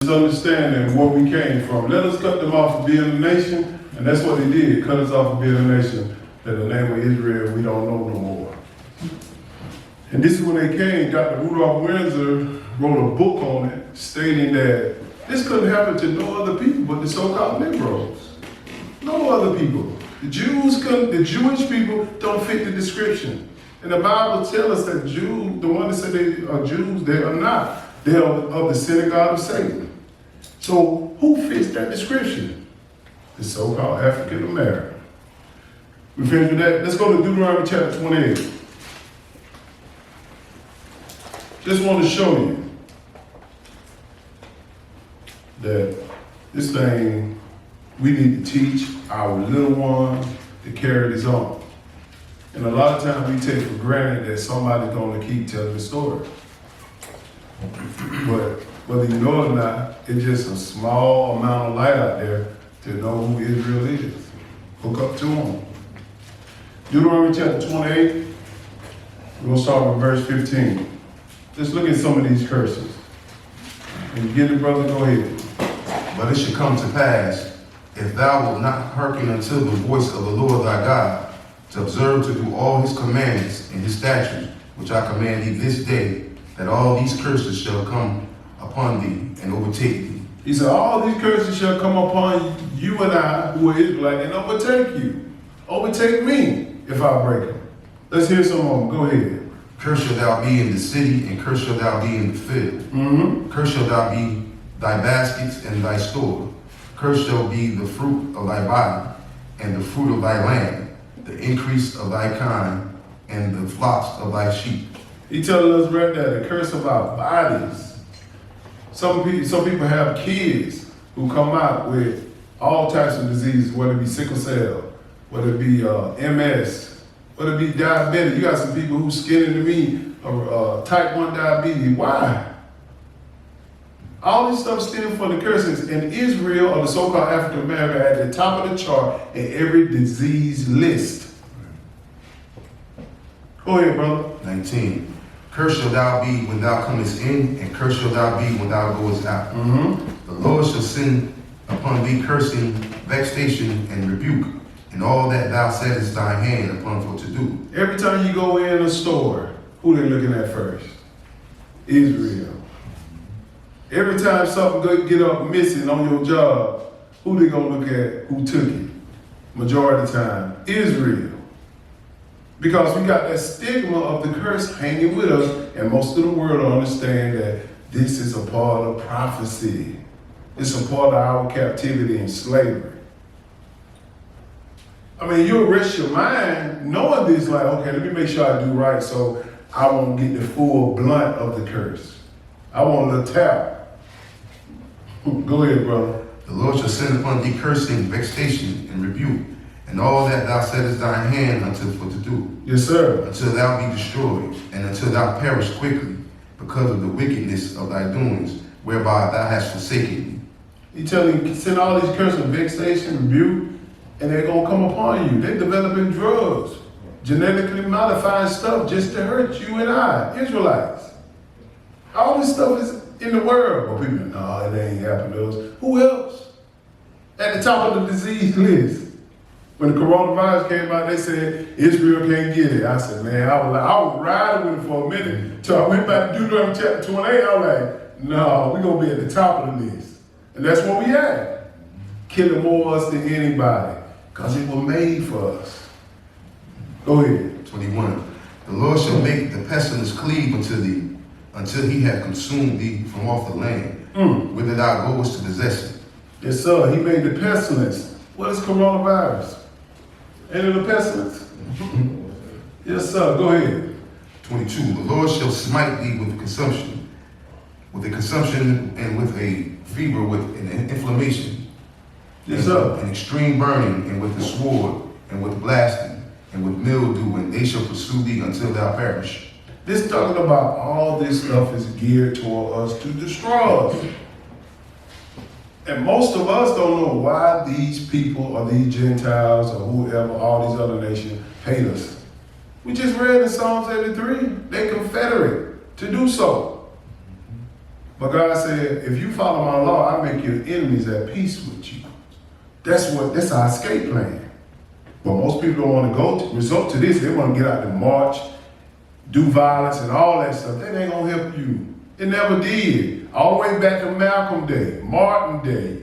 Understanding where we came from. Let us cut them off of being a nation, and that's what they did, cut us off of being a nation. That the name of Israel we don't know no more. And this is when they came. Dr. Rudolph Windsor wrote a book on it, stating that this couldn't happen to no other people but the so-called Negroes. No other people. The Jews couldn't. The Jewish people don't fit the description. And the Bible tells us that Jews, the ones that say they are Jews, they are not. They are of the synagogue of Satan. So who fits that description? The so-called African American. We finished with that. Let's go to Deuteronomy chapter 28. Just want to show you that this thing, we need to teach our little ones to carry this on. And a lot of times we take for granted that somebody's going to keep telling the story. But whether you know it or not, it's just a small amount of light out there to know who Israel is. Hook up to them. Deuteronomy chapter 28, we're going to start with verse 15. Just look at some of these curses. When you get it, brother, go ahead. But it shall come to pass, if thou wilt not hearken unto the voice of the Lord thy God, to observe to do all his commandments and his statutes, which I command thee this day, that all these curses shall come upon thee and overtake thee. He said, all these curses shall come upon you and I, who are Israelites, and overtake you. Overtake me if I break them. Let's hear some of them. Go ahead. Cursed shalt thou be in the city, and cursed shalt thou be in the field. Cursed shalt thou be thy baskets and thy store. Cursed shall be the fruit of thy body, and the fruit of thy land, the increase of thy kind, and the flocks of thy sheep. He telling us right there, the curse of our bodies. Some people have kids who come out with all types of diseases, whether it be sickle cell, whether it be MS, whether it be diabetic. You got some people who skinning to me type 1 diabetes. Why? All this stuff stems from the curses. In Israel, or the so-called African American, at the top of the chart in every disease list. Go ahead, brother. 19. Cursed shalt thou be when thou comest in, and cursed shalt thou be when thou goest out. The Lord shall send upon thee cursing, vexation, and rebuke, and all that thou settest thy hand upon for to do. Every time you go in a store, who they looking at first? Israel. Every time something get up missing on your job, who they gonna look at? Who took it? Majority of the time, Israel. Because we got that stigma of the curse hanging with us, and most of the world don't understand that this is a part of prophecy. It's a part of our captivity and slavery. I mean, you'll rest your mind knowing this, like, okay, let me make sure I do right so I won't get the full blunt of the curse. I want a little tap. Go ahead, brother. The Lord shall send upon thee cursing, vexation, and rebuke, and all that thou settest thine hand unto for to do. Yes, sir. Until thou be destroyed, and until thou perish quickly, because of the wickedness of thy doings, whereby thou hast forsaken me. He telling you, send all these curses, vexation, rebuke, and they're going to come upon you. They're developing drugs, genetically modified stuff just to hurt you and I, Israelites. All this stuff is in the world. But people, no, it ain't happened to us. Who else? At the top of the disease list. When the coronavirus came out, they said, Israel can't get it. I said, man, I was riding with it for a minute. So I went back to Deuteronomy chapter 28. I was like, no, we're going to be at the top of the list. And that's what we had. Killing more of us than anybody. Because it was made for us. Go ahead. 21. The Lord shall make the pestilence cleave unto thee, until he hath consumed thee from off the land, whither thou goest to possess it. Yes, sir. He made the pestilence. What is coronavirus? Ain't it a pestilence? Yes, sir. Go ahead. 22. The Lord shall smite thee with consumption, and with a fever, with an inflammation. Yes, sir. An extreme burning, and with the sword, and with blasting, and with mildew, and they shall pursue thee until thou perish. This talking about all this stuff is geared toward us to destroy us. And most of us don't know why these people or these Gentiles or whoever, all these other nations, hate us. We just read in Psalms 83, they confederate to do so. But God said, if you follow my law, I make your enemies at peace with you. That's our escape plan. But most people don't want to resort to this. They want to get out and march, do violence and all that stuff. That ain't gonna help you. It never did. All the way back to Malcolm Day, Martin Day,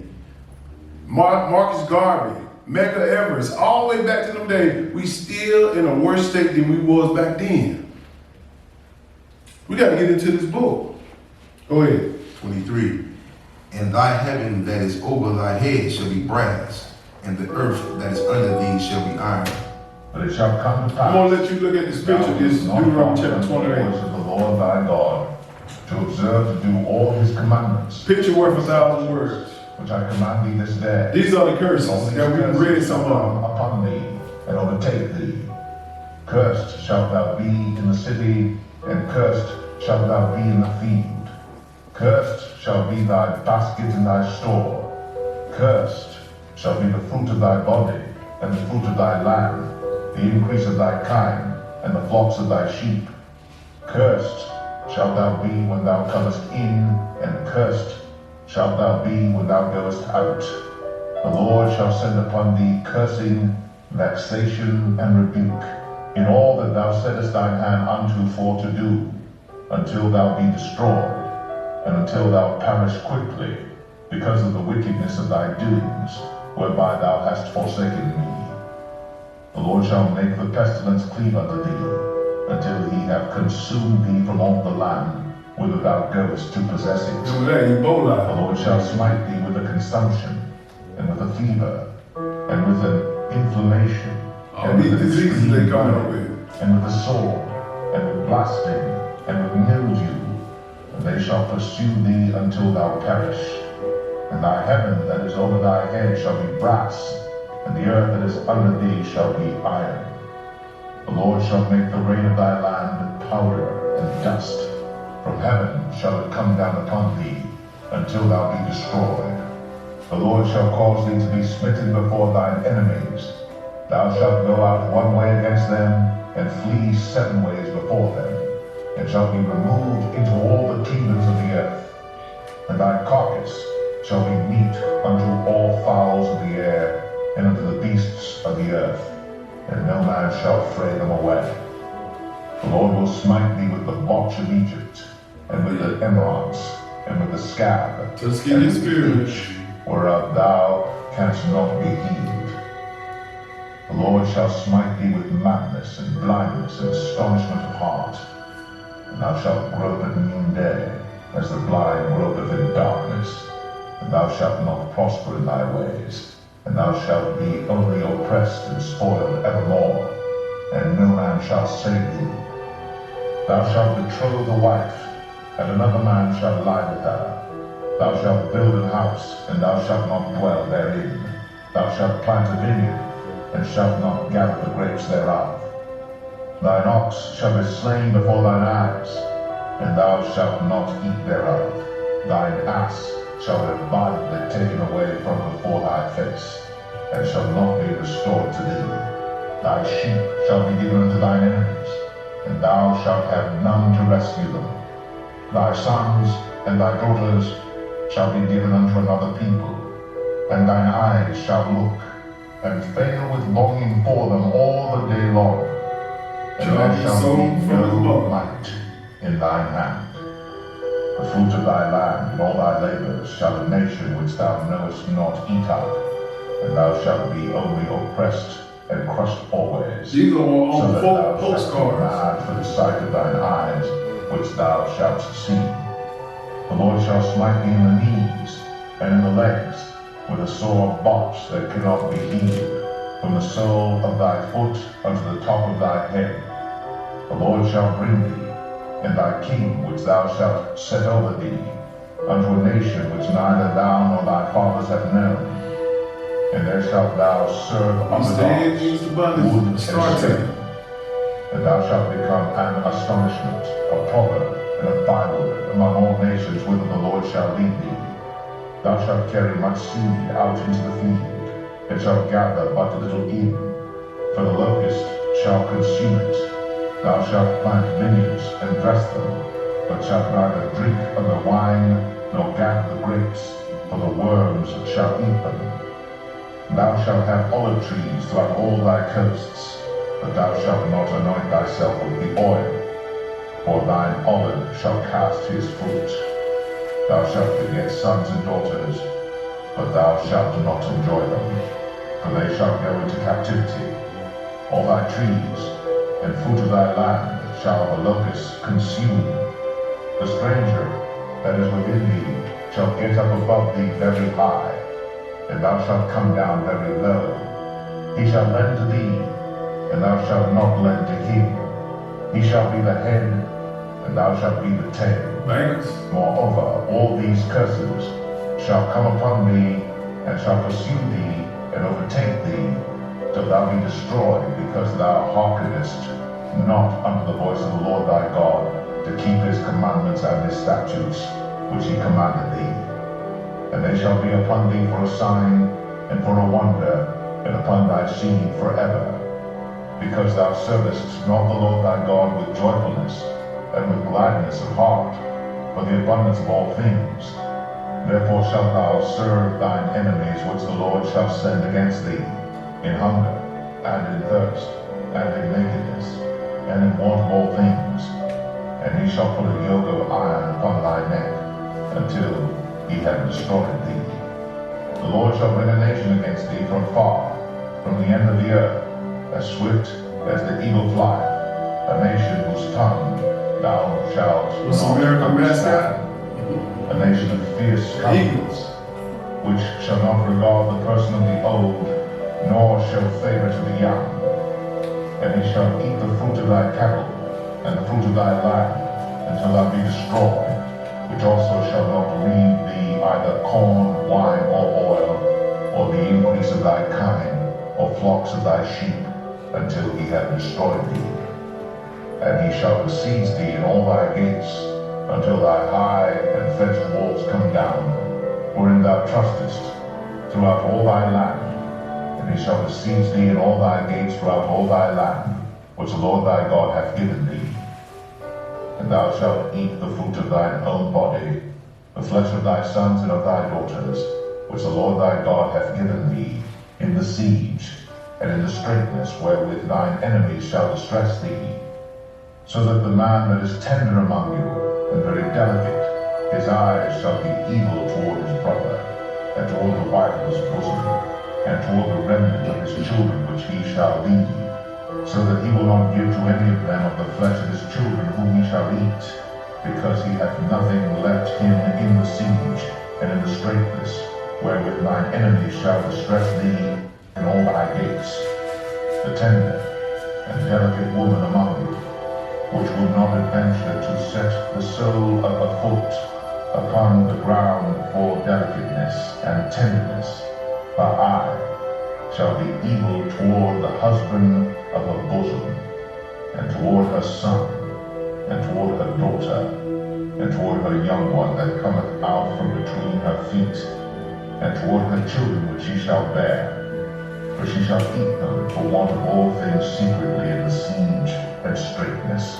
Marcus Garvey, Medgar Evers, all the way back to them days, we still in a worse state than we was back then. We got to get into this book. Go ahead. 23. And thy heaven that is over thy head shall be brass, and the earth that is under thee shall be iron. But it shall come to pass. I'm going to let you look at the scripture. This is Deuteronomy chapter 28. The voice of the Lord thy God, to observe to do all his commandments, Picture worth 1,000 words. which I command thee this day. These are the curses that we read some of them. Upon thee, and overtake thee. Cursed shalt thou be in the city, and cursed shalt thou be in the field. Cursed shall be thy basket and thy store. Cursed shall be the fruit of thy body, and the fruit of thy land, the increase of thy kind, and the flocks of thy sheep. Cursed shalt thou be when thou comest in, and cursed shalt thou be when thou goest out. The Lord shall send upon thee cursing, vexation, and rebuke, in all that thou settest thine hand unto for to do, until thou be destroyed, and until thou perish quickly, because of the wickedness of thy doings, whereby thou hast forsaken me. The Lord shall make the pestilence cleave unto thee, until he have consumed thee from all the land, whither thou goest to possess it. The Lord shall smite thee with a consumption, and with a fever, and with an inflammation, and with an extreme famine, and with a sword, and with blasting, and with mildew, and they shall pursue thee until thou perish. And thy heaven that is over thy head shall be brass, and the earth that is under thee shall be iron. The Lord shall make the rain of thy land powder and dust. From heaven shall it come down upon thee, until thou be destroyed. The Lord shall cause thee to be smitten before thine enemies. Thou shalt go out one way against them, and flee 7 ways before them, and shall be removed into all the kingdoms of the earth. And thy carcass shall be meat unto all fowls of the air, and unto the beasts of the earth, and no man shall fray them away. The Lord will smite thee with the botch of Egypt, and with the emeralds, and with the scab, Tuskegee spirit, whereof thou canst not be healed. The Lord shall smite thee with madness, and blindness, and astonishment of heart. And thou shalt grope at noonday, as the blind gropeth in darkness. And thou shalt not prosper in thy ways, and thou shalt be only oppressed and spoiled evermore, and no man shall save thee. Thou shalt betroth a wife, and another man shall lie with her. Thou shalt build an house, and thou shalt not dwell therein. Thou shalt plant a vineyard, and shalt not gather the grapes thereof. Thine ox shall be slain before thine eyes, and thou shalt not eat thereof. Thine ass shall be violently taken away from before thy face, and shall not be restored to thee. Thy sheep shall be given unto thine enemies, and thou shalt have none to rescue them. Thy sons and thy daughters shall be given unto another people, and thine eyes shall look, and fail with longing for them all the day long, and there shall be no might in thine hand. The fruit of thy land and all thy labors shall a nation which thou knowest not eat of, and thou shalt be only oppressed and crushed always, these are all so that thou shalt be postcards. mad for the sight of thine eyes, which thou shalt see. The Lord shall smite thee in the knees and in the legs, with a sore botch that cannot be healed, from the sole of thy foot unto the top of thy head. The Lord shall bring thee, and thy king which thou shalt set over thee, unto a nation which neither thou nor thy fathers have known. And there shalt thou serve other gods, wood and stone. And thou shalt become an astonishment, a proverb, and a byword among all nations whither the Lord shall lead thee. Thou shalt carry much seed out into the field, and shalt gather but a little in, for the locust shall consume it. Thou shalt plant vineyards and dress them, but shalt neither drink of the wine, nor gather the grapes, for the worms shall eat them. Thou shalt have olive trees throughout all thy coasts, but thou shalt not anoint thyself with the oil, for thine olive shall cast his fruit. Thou shalt beget sons and daughters, but thou shalt not enjoy them, for they shall go into captivity. All thy trees and fruit of thy land shall the locust consume. The stranger that is within thee shall get up above thee very high, and thou shalt come down very low. He shall lend to thee, and thou shalt not lend to him. He shall be the head, and thou shalt be the tail. Thanks. Moreover, all these curses shall come upon thee, and shall pursue thee, and overtake thee, till thou be destroyed, because thou hearkenest not unto the voice of the Lord thy God, to keep his commandments and his statutes, which he commanded thee. And they shall be upon thee for a sign, and for a wonder, and upon thy seed forever, because thou servest not the Lord thy God with joyfulness, and with gladness of heart, for the abundance of all things. Therefore shalt thou serve thine enemies which the Lord shall send against thee, in hunger, and in thirst, and in nakedness, and in want of all things. And he shall put a yoke of iron upon thy neck, until he have destroyed thee. The Lord shall bring a nation against thee from far, from the end of the earth, as swift as the eagle flieth, a nation whose tongue thou shalt What's not American mascot? understand, a nation of fierce countenance, which shall not regard the person of the old, nor show favor to the young. And he shall eat the fruit of thy cattle, and the fruit of thy land, until thou be destroyed, which also shall not leave thee either corn, wine, or oil, or the increase of thy kine, or flocks of thy sheep, until he have destroyed thee. And he shall besiege thee in all thy gates, until thy high and fenced walls come down, wherein thou trustest, throughout all thy land. And he shall besiege thee in all thy gates throughout all thy land, which the Lord thy God hath given thee. And thou shalt eat the fruit of thine own body, the flesh of thy sons and of thy daughters, which the Lord thy God hath given thee, in the siege, and in the straitness wherewith thine enemies shall distress thee. So that the man that is tender among you, and very delicate, his eyes shall be evil toward his brother, and toward the wife of his bosom, and toward the remnant of his children which he shall leave, so that he will not give to any of them of the flesh of his children whom he shall eat, because he hath nothing left him in the siege, and in the straitness, wherewith thine enemies shall distress thee in all thy gates. The tender and delicate woman among you, which will not adventure to set the sole of a foot upon the ground for delicateness and tenderness, her eye shall be evil toward the husband of her bosom, and toward her son, and toward her daughter, and toward her young one that cometh out from between her feet, and toward her children which she shall bear. For she shall eat them for want of all things secretly in the siege and straitness,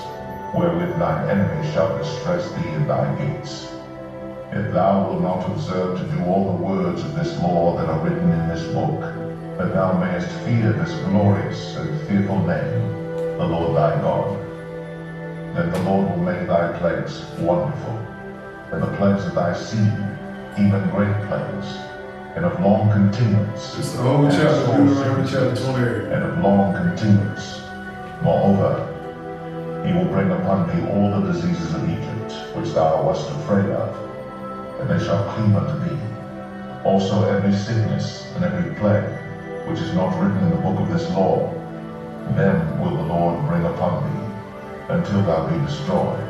wherewith thine enemies shall distress thee in thy gates. If thou wilt not observe to do all the words of this law that are written in this book, that thou mayest fear this glorious and fearful name, the Lord thy God, then the Lord will make thy plagues wonderful, and the plagues of thy seed, even great plagues, and of long continuance. It's the whole chapter, Deuteronomy chapter 28. And of long continuance. Moreover, he will bring upon thee all the diseases of Egypt, which thou wast afraid of, and they shall cleave unto thee. Also every sickness and every plague, which is not written in the book of this law, them will the Lord bring upon thee, until thou be destroyed.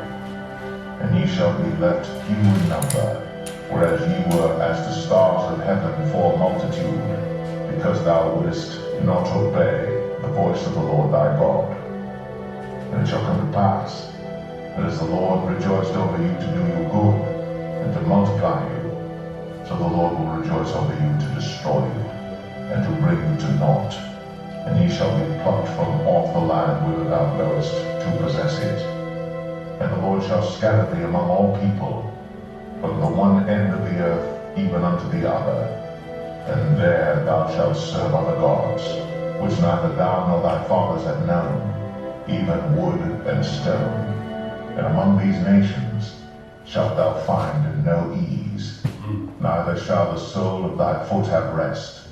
And ye shall be left few in number, whereas ye were as the stars of heaven for multitude, because thou wouldest not obey the voice of the Lord thy God. And it shall come to pass, that as the Lord rejoiced over you to do you good, and to multiply you, so the Lord will rejoice over you to destroy you, and to bring you to naught. And ye shall be plucked from off the land whither thou goest to possess it. And the Lord shall scatter thee among all people, from the one end of the earth even unto the other. And there thou shalt serve other gods, which neither thou nor thy fathers have known, even wood and stone. And among these nations shalt thou find no ease, neither shall the sole of thy foot have rest.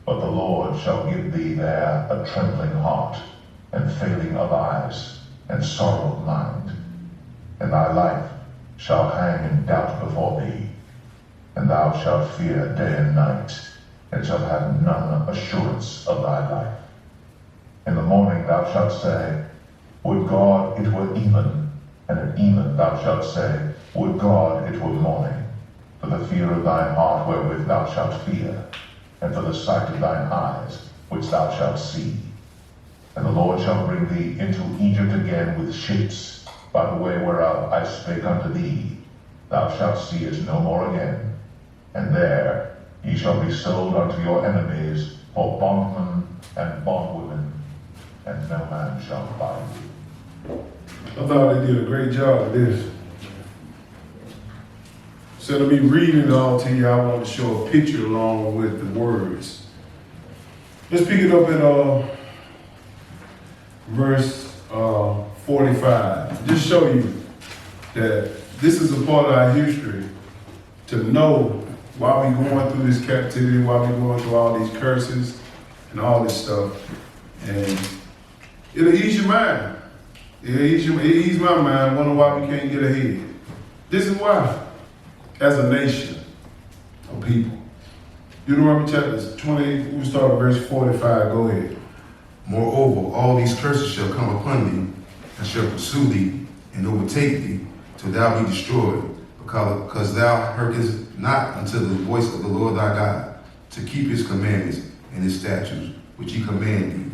But the Lord shall give thee there a trembling heart, and failing of eyes, and sorrow of mind. And thy life shall hang in doubt before thee, and thou shalt fear day and night, and shalt have none assurance of thy life. In the morning thou shalt say, Would God it were even, and at even thou shalt say, Would God it were morning, for the fear of thine heart wherewith thou shalt fear, and for the sight of thine eyes which thou shalt see. And the Lord shall bring thee into Egypt again with ships, by the way whereof I spake unto thee. Thou shalt see it no more again. And there ye shall be sold unto your enemies for bondmen and bondwomen, and no man shall buy you. I thought they did a great job of this. Instead of me reading it all to you, I want to show a picture along with the words. Let's pick it up in verse 45. Just show you that this is a part of our history to know why we're going through this captivity, why we're going through all these curses and all this stuff. And it'll ease your mind. It'll ease my mind, wonder why we can't get ahead. This is why. As a nation of people. Deuteronomy chapter 28, we start at verse 45. Go ahead. Moreover, all these curses shall come upon thee, and shall pursue thee, and overtake thee, till thou be destroyed, because thou hearkenest not unto the voice of the Lord thy God, to keep his commandments and his statutes, which he command thee.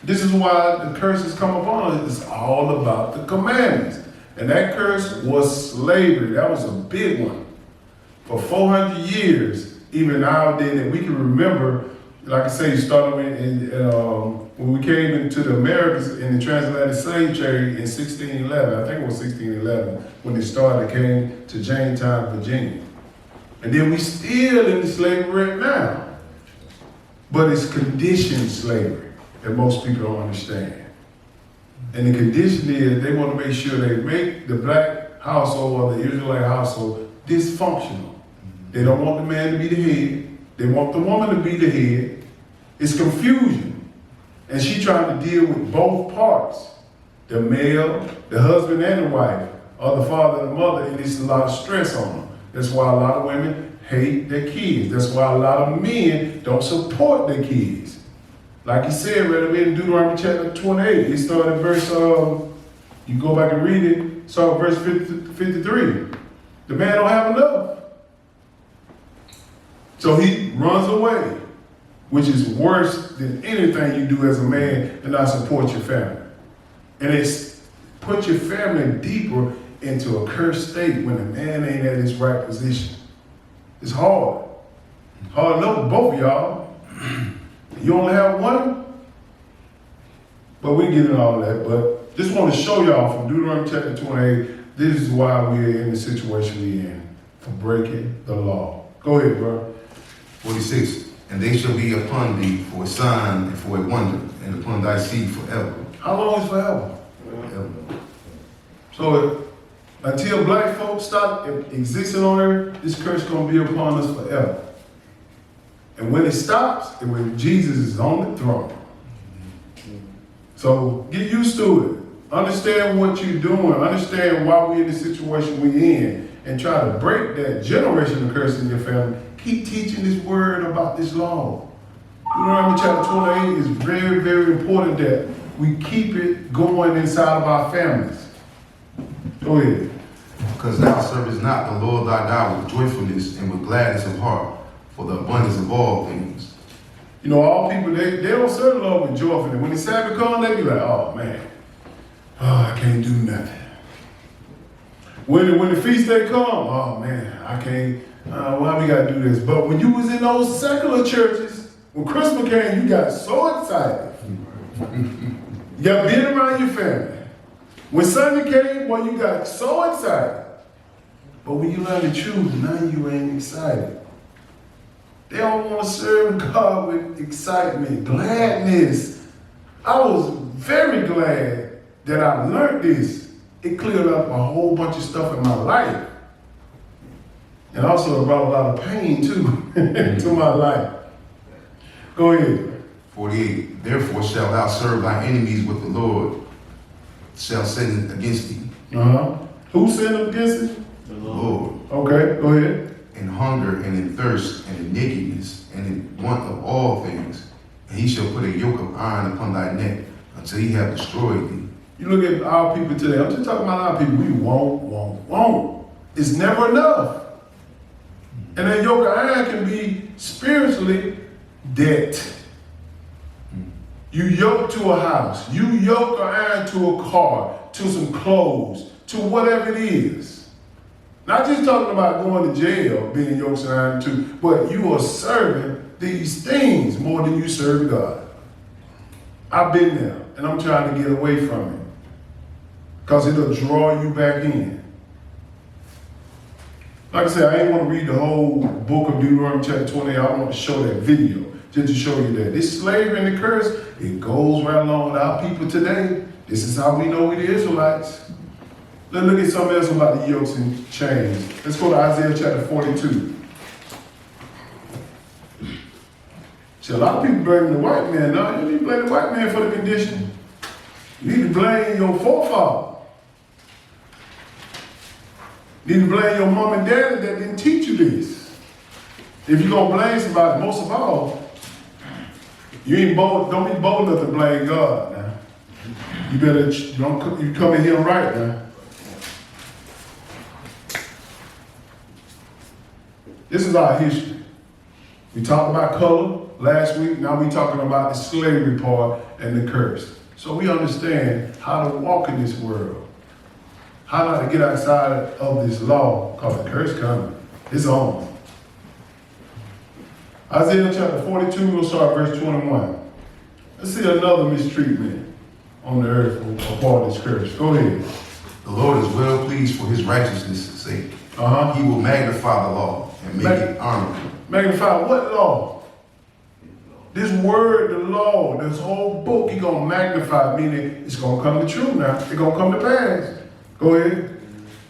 This is why the curses come upon us. It's all about the commandments. And that curse was slavery. That was a big one. For 400 years, even nowadays, that we can remember, like I say, starting when we came into the Americas in the transatlantic slave trade in 1611, I think it was 1611, when it started, came to Jamestown, Virginia. And then we still in the slavery right now. But it's conditioned slavery that most people don't understand. And the condition is they want to make sure they make the black household or the Israelite household dysfunctional. They don't want the man to be the head. They want the woman to be the head. It's confusion. And she trying to deal with both parts. The male, the husband and the wife, or the father and the mother, and it's a lot of stress on them. That's why a lot of women hate their kids. That's why a lot of men don't support their kids. Like he said right away in Deuteronomy chapter 28, it started verse, you go back and read it, start verse 53. The man don't have enough. So he runs away, which is worse than anything you do as a man and not support your family. And it's put your family deeper into a cursed state when the man ain't at his right position. It's hard. Hard enough for both of y'all. You only have one. But we get into all that. But just want to show y'all from Deuteronomy chapter 28, this is why we're in the situation we're in, for breaking the law. Go ahead, bro. 46. And they shall be upon thee for a sign and for a wonder, and upon thy seed forever. How long is forever? Forever. So until black folks stop existing on earth, this curse is going to be upon us forever. And when it stops, and when Jesus is on the throne. So get used to it. Understand what you're doing. Understand why we're in the situation we're in. And try to break that generational curse in your family. Keep teaching this word about this law. Deuteronomy chapter 28 is very, very important that we keep it going inside of our families. Go ahead. Because thou servest not the Lord thy God with joyfulness and with gladness of heart, for the abundance of all things. You know, all people, they don't serve the Lord with joyfulness. When the Sabbath comes, they be like, oh man, I can't do nothing. When the feast day come, oh man, I can't, why we gotta do this? But when you was in those secular churches, when Christmas came, you got so excited. You got being around your family. When Sunday came, boy, you got so excited. But when you learn the truth, now you ain't excited. They don't want to serve God with excitement, gladness. I was very glad that I learned this. It cleared up a whole bunch of stuff in my life. And also it brought a lot of pain too to my life. Go ahead. 48. Therefore shalt thou serve thy enemies with the Lord shall send against thee. Who sinned against it? The Lord. Okay, go ahead. In hunger and in thirst and in nakedness and in want of all things. And he shall put a yoke of iron upon thy neck until he have destroyed thee. You look at our people today, I'm just talking about our people, we won't. It's never enough. And that yoke of iron can be spiritually debt. You yoke to a house, you yoke of iron to a car, to some clothes, to whatever it is. Not just talking about going to jail, being yoked to iron too, but you are serving these things more than you serve God. I've been there, and I'm trying to get away from it. Because it'll draw you back in. Like I said, I ain't want to read the whole book of Deuteronomy chapter 20. I want to show that video, just to show you that. This slavery and the curse, it goes right along with our people today. This is how we know we the Israelites. Let's look at something else about the yokes and chains. Let's go to Isaiah chapter 42. See, a lot of people blame the white man. No, you need to blame the white man for the condition. You need to blame your forefather. You need to blame your mom and dad that didn't teach you this. If you're going to blame somebody, most of all, you ain't bold, don't be bold enough to blame God now. You better, you come in here right now. This is our history. We talked about color last week. Now we're talking about the slavery part and the curse. So we understand how to walk in this world. How not to get outside of this law, because the curse coming. It's on. Isaiah chapter 42, we'll start verse 21. Let's see another mistreatment on the earth of all this curse. Go ahead. The Lord is well pleased for his righteousness' sake. He will magnify the law and make it honorable. Magnify what law? This word, the law, this whole book, he's going to magnify, meaning it's going to come to true now. It's going to come to pass. Go ahead.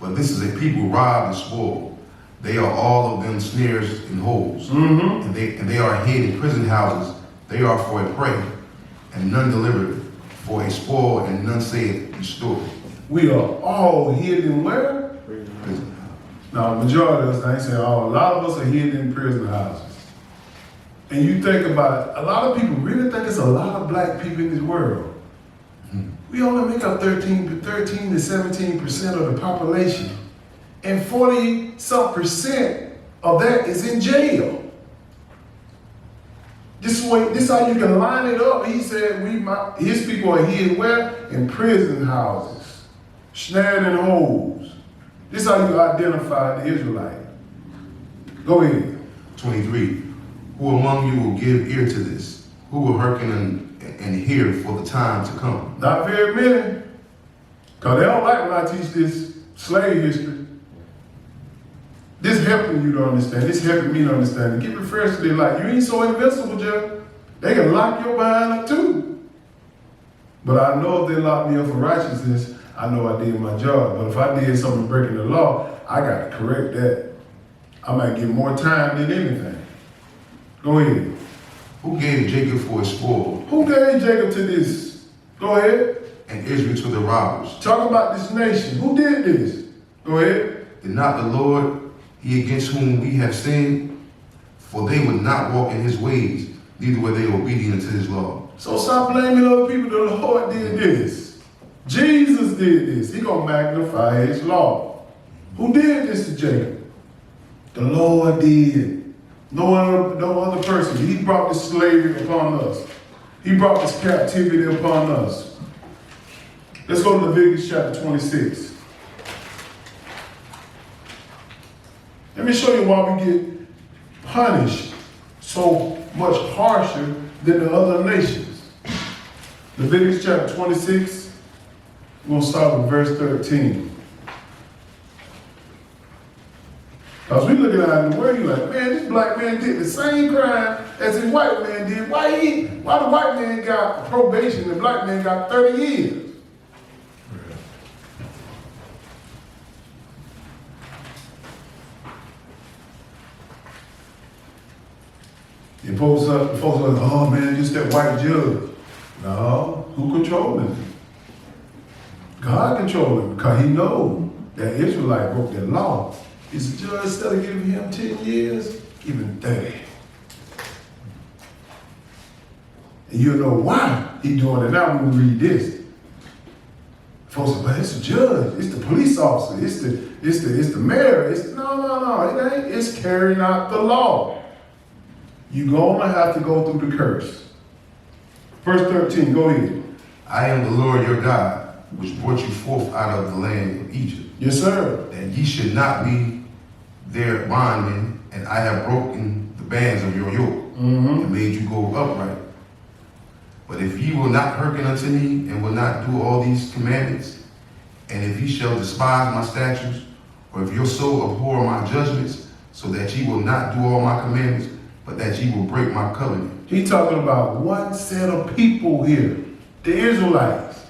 But this is a people robbed and spoiled. They are all of them snares and holes. And they are hid in prison houses. They are for a prey, and none delivered, for a spoil, and none saith restore. We are all hidden where? Prison. Now, the majority of us, I ain't saying all, a lot of us are hidden in prison houses. And you think about it, a lot of people really think it's a lot of black people in this world. We only make up 13 to 17% of the population. And 40-some% of that is in jail. This is how you can line it up. He said his people are hid where? In prison houses, snared in holes. This is how you identify the Israelite. Go ahead. 23. Who among you will give ear to this? Who will hearken and hear for the time to come? Not very many. Because they don't like when I teach this slave history. This helping you to understand. This helping me to understand. Keep it fresh to their life. You ain't so invincible, Jeff. They can lock your behind up too. But I know if they lock me up for righteousness, I know I did my job. But if I did something breaking the law, I got to correct that. I might get more time than anything. Go ahead. Who gave Jacob for a spoil? Who gave Jacob to this? Go ahead. And Israel to the robbers? Talk about this nation. Who did this? Go ahead. Did not the Lord, he against whom we have sinned? For they would not walk in his ways, neither were they obedient to his law. So stop blaming other people. The Lord did this. Jesus did this. He gonna magnify his law. Who did this to Jacob? The Lord did. No other person. He brought this slavery upon us. He brought this captivity upon us. Let's go to Leviticus chapter 26. Let me show you why we get punished so much harsher than the other nations. Leviticus chapter 26. We're going to start with verse 13. Because we looking at it in the word, you like, man, this black man did the same crime as his white man did. Why the white man got probation and the black man got 30 years? The folks are like, oh man, just that white judge. No, who controlling him? God controlling him because he knows that Israelite broke their law. His judge, instead of giving him 10 years, give him 30. And you'll know why he's doing it now when we read this. Folks say, but it's the judge, it's the police officer, it's the mayor. No, it ain't. It's carrying out the law. You're gonna have to go through the curse. Verse 13, go ahead. I am the Lord your God, which brought you forth out of the land of Egypt. Yes, sir. That ye should not be their bondmen, and I have broken the bands of your yoke, and made you go upright. But if ye will not hearken unto me, and will not do all these commandments, and if ye shall despise my statutes, or if your soul abhor my judgments, so that ye will not do all my commandments, but that ye will break my covenant. He's talking about one set of people here, the Israelites.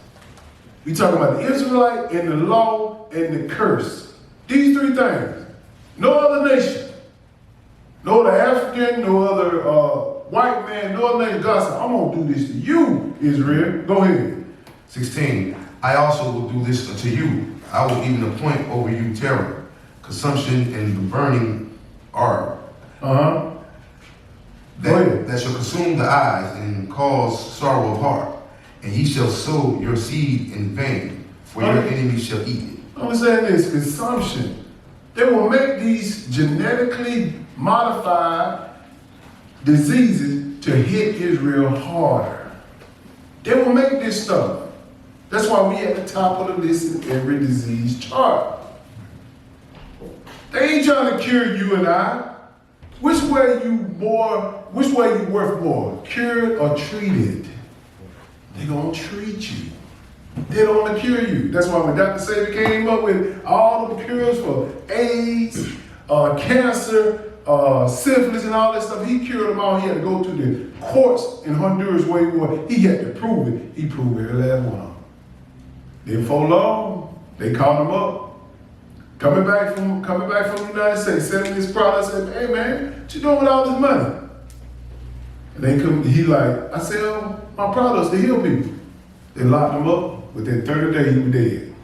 We talking about the Israelite and the law and the curse. These three things. No other nation, no other African, no other white man, no other nation. God said, I'm going to do this to you, Israel. Go ahead. 16, I also will do this unto you. I will even appoint over you terror, consumption, and the burning art. That shall consume the eyes and cause sorrow of heart. And ye shall sow your seed in vain, for your enemies shall eat it. Understand this, consumption. They will make these genetically modified diseases to hit Israel harder. They will make this stuff. That's why we at the top of the list in every disease chart. They ain't trying to cure you and I. Which way you worth more, cured or treated? They're gonna treat you. They don't want to cure you. That's why when Dr. Sabi came up with all the cures for AIDS, cancer, syphilis, and all that stuff, he cured them all. He had to go to the courts in Honduras where he was. He had to prove it. He proved every last one of them. Then before long, they called him up. Coming back from the United States, selling this product, said, hey man, what you doing with all this money? And they couldn't, I sell my products to heal people. They locked him up. Within 30 days, he was dead.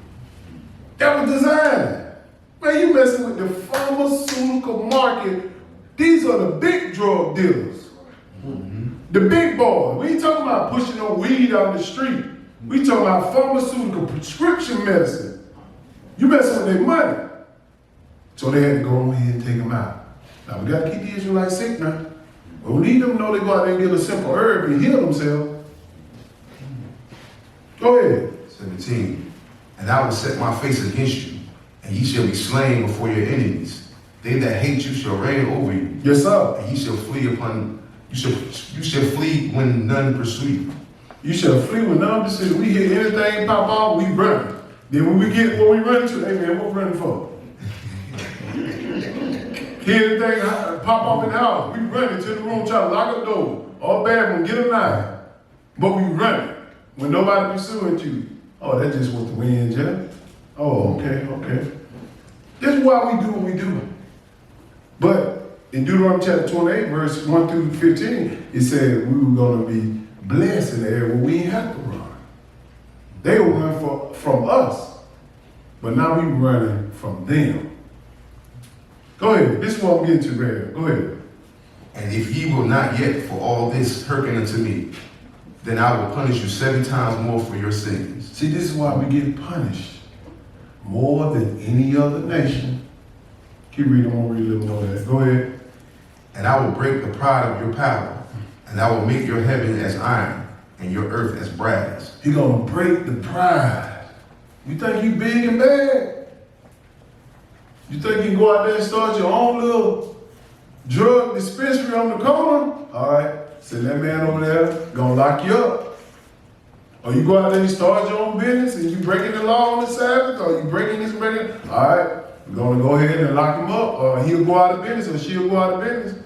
That was designed. Man, you messing with the pharmaceutical market. These are the big drug dealers. The big boys. We ain't talking about pushing no weed out the street. We talking about pharmaceutical prescription medicine. You messing with their money. So they had to go ahead and take them out. Now we got to keep the Israelites sick now. We don't need them to know they go out there and get a simple herb and heal themselves. Go ahead. 17, and I will set my face against you, and ye shall be slain before your enemies. They that hate you shall reign over you. Yes, sir. And ye shall flee you shall flee when none pursue you. You shall flee when none pursue you. We hear anything pop off, we run. Then when we get what we run to, hey man, what we running for? Hear anything pop off in the house, we run into the room, try to lock the door. All bad one, get a knife. But we run when nobody pursuing you. Oh, that's just what the wind, yeah? Oh, okay. This is why we do what we do. But in Deuteronomy chapter 28, verse 1 through 15, it said we were going to be blessed in the area where we ain't have to run. They were running from us, but now we running from them. Go ahead. This is what I'm getting to, man. Go ahead. And if ye will not yet for all this hearken unto me, then I will punish you 7 times more for your sins. See, this is why we get punished more than any other nation. Keep reading, I won't read a little more of that. Go ahead. And I will break the pride of your power, and I will make your heaven as iron, and your earth as brass. He's going to break the pride. You think you big and bad? You think you can go out there and start your own little drug dispensary on the corner? All right, send that man over there, gonna lock you up. Or you go out there and start your own business and you breaking the law on the Sabbath, or you breaking this, breaking, all right, we're gonna go ahead and lock him up, or he'll go out of business, or she'll go out of business.